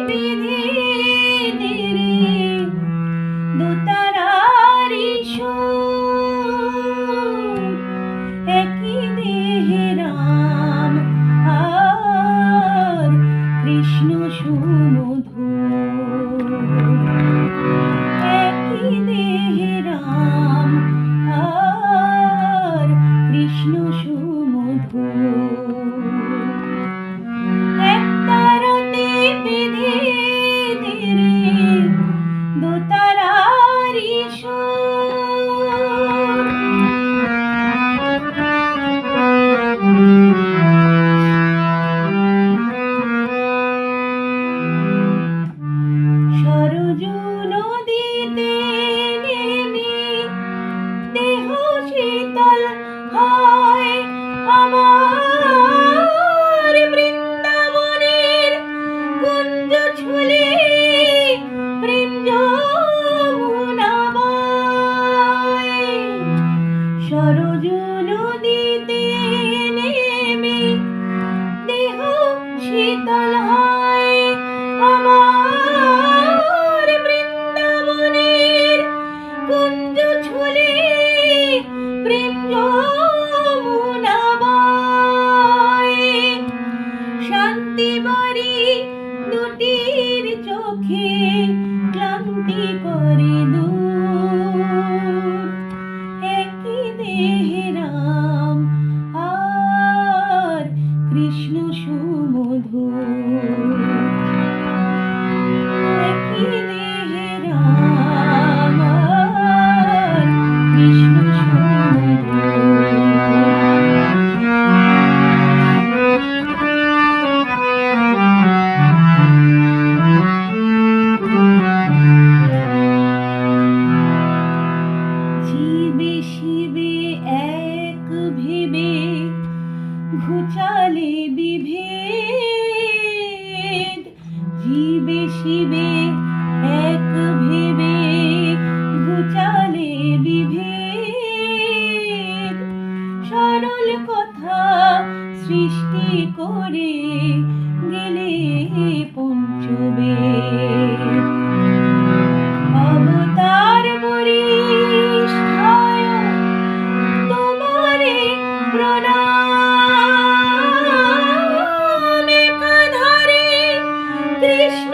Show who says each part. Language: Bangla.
Speaker 1: বিধিতে রে দোতারারি সুর, একই দেহে রাম আর কৃষ্ণ সুমধুর, একই দেহে রাম আর কৃষ্ণ সুমধুর। একতারতে বিধিতে রে দোতারারি সুর, সরজু নদীতে নেমে দেহ শীতল হয় আমার, বৃন্দাবনের কুঞ্জ ছুলে প্রেম যমুনা বয়। সরজু নদীতে নেমে দেহ শীতল হয় আমার, বৃন্দাবনের কুঞ্জ ছুলে প্রেম যমুনা বয়। শান্তি বাড়ি দুটির চোখে ক্লান্তি করে দূর, একই দেহে রাম আর কৃষ্ণ সুমধুর, একই দেহে রাম আর কৃষ্ণ সুমধুর। জীবে শিবে এক ভেবে ঘুচালে বিভেদ, জীবে শিবে এক ভেবে ঘুচালে বিভেদ। সরল কথা সৃষ্টি করে গেলে পঞ্চবেদ, অবতার বরিষ্ঠায় তোমারে প্রণাম। একাধারে কৃষ্ণ